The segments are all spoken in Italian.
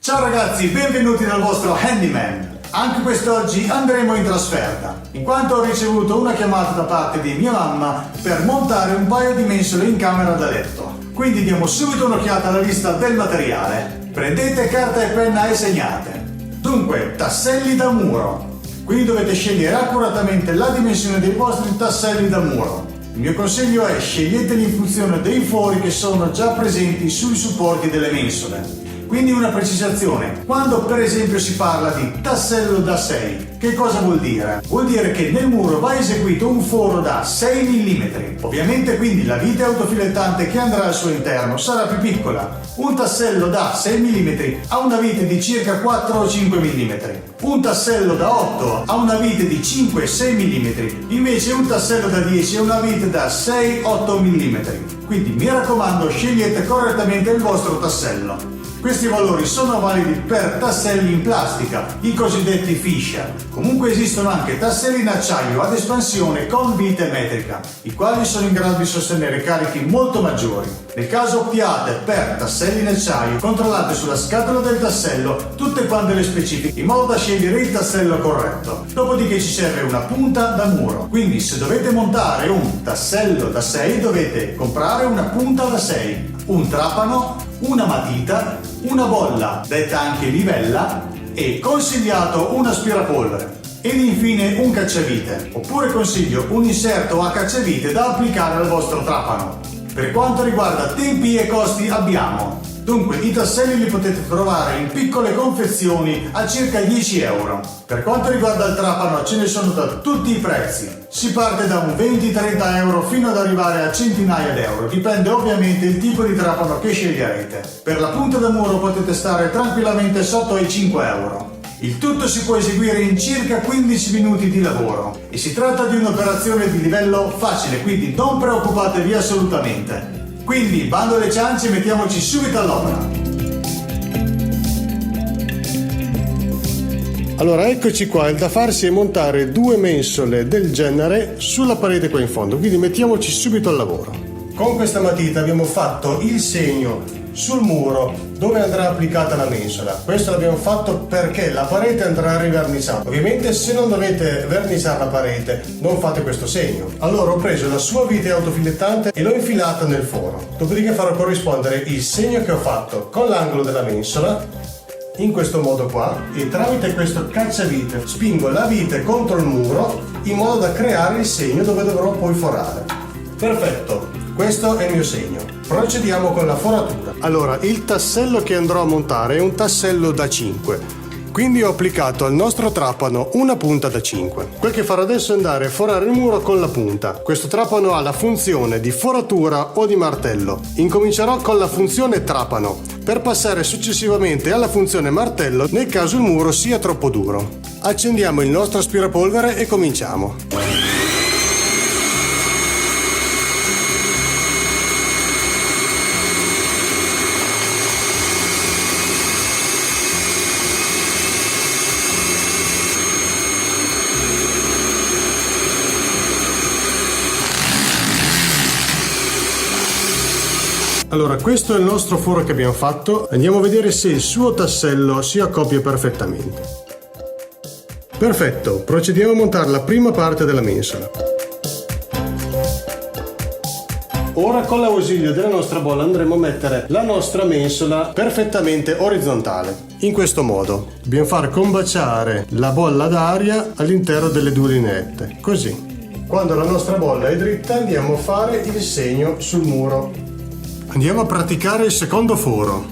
Ciao ragazzi, benvenuti dal vostro Handyman. Anche quest'oggi andremo in trasferta, in quanto ho ricevuto una chiamata da parte di mia mamma per montare un paio di mensole in camera da letto. Quindi diamo subito un'occhiata alla lista del materiale. Prendete carta e penna e segnate. Dunque, tasselli da muro. Quindi dovete scegliere accuratamente la dimensione dei vostri tasselli da muro. Il mio consiglio è sceglieteli in funzione dei fori che sono già presenti sui supporti delle mensole. Quindi una precisazione, quando per esempio si parla di tassello da 6, che cosa vuol dire? Vuol dire che nel muro va eseguito un foro da 6 mm. Ovviamente quindi la vite autofilettante che andrà al suo interno sarà più piccola. Un tassello da 6 mm ha una vite di circa 4 o 5 mm. Un tassello da 8 ha una vite di 5-6 mm. Invece un tassello da 10 ha una vite da 6-8 mm. Quindi mi raccomando, scegliete correttamente il vostro tassello. Questi valori sono validi per tasselli in plastica, i cosiddetti fiscia. Comunque esistono anche tasselli in acciaio ad espansione con vite metrica, i quali sono in grado di sostenere carichi molto maggiori. Nel caso optiate per tasselli in acciaio, controllate sulla scatola del tassello tutte quante le specifiche in modo da scegliere il tassello corretto. Dopodiché ci serve una punta da muro. Quindi se dovete montare un tassello da 6 dovete comprare una punta da 6, un trapano, una matita, una bolla, detta anche livella, e consigliato un aspirapolvere. Ed infine un cacciavite, oppure consiglio un inserto a cacciavite da applicare al vostro trapano. Per quanto riguarda tempi e costi abbiamo, dunque i tasselli li potete trovare in piccole confezioni a circa 10 euro. Per quanto riguarda il trapano ce ne sono da tutti i prezzi. Si parte da un 20-30 euro fino ad arrivare a centinaia d'euro, dipende ovviamente il tipo di trapano che sceglierete. Per la punta da muro potete stare tranquillamente sotto ai 5 euro. Il tutto si può eseguire in circa 15 minuti di lavoro e si tratta di un'operazione di livello facile, quindi non preoccupatevi assolutamente. Quindi, bando alle ciance, mettiamoci subito all'opera. Allora, eccoci qua, il da farsi è montare due mensole del genere sulla parete qua in fondo, quindi mettiamoci subito al lavoro. Con questa matita abbiamo fatto il segno sul muro dove andrà applicata la mensola. Questo l'abbiamo fatto perché la parete andrà riverniciata. Ovviamente se non dovete verniciare la parete non fate questo segno. Allora ho preso la sua vite autofilettante e l'ho infilata nel foro. Dopodiché farò corrispondere il segno che ho fatto con l'angolo della mensola in questo modo qua, e tramite questo cacciavite spingo la vite contro il muro in modo da creare il segno dove dovrò poi forare. Perfetto, questo è il mio segno. Procediamo con la foratura. Allora, il tassello che andrò a montare è un tassello da 5, quindi ho applicato al nostro trapano una punta da 5. Quel che farò adesso è andare a forare il muro con la punta. Questo trapano ha la funzione di foratura o di martello. Incomincerò con la funzione trapano, per passare successivamente alla funzione martello nel caso il muro sia troppo duro. Accendiamo il nostro aspirapolvere e cominciamo. Allora, questo è il nostro foro che abbiamo fatto. Andiamo a vedere se il suo tassello si accoppia perfettamente. Perfetto, procediamo a montare la prima parte della mensola. Ora con l'ausilio della nostra bolla andremo a mettere la nostra mensola perfettamente orizzontale. In questo modo dobbiamo far combaciare la bolla d'aria all'interno delle due lineette. Così. Quando la nostra bolla è dritta andiamo a fare il segno sul muro. Andiamo a praticare il secondo foro.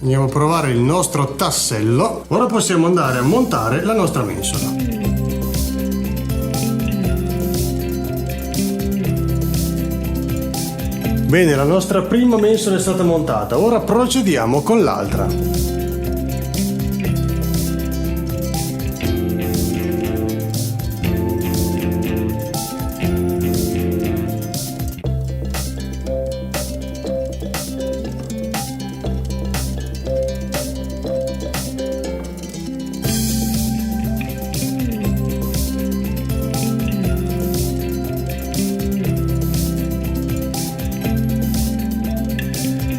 Andiamo a provare il nostro tassello. Ora possiamo andare a montare la nostra mensola. Bene, la nostra prima mensola è stata montata, ora procediamo con l'altra.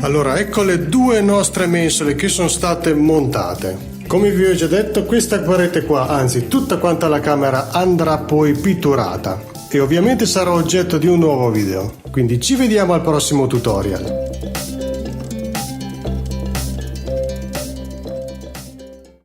Allora, ecco le due nostre mensole che sono state montate. Come vi ho già detto, questa parete qua, anzi tutta quanta la camera, andrà poi pitturata e ovviamente sarà oggetto di un nuovo video. Quindi ci vediamo al prossimo tutorial.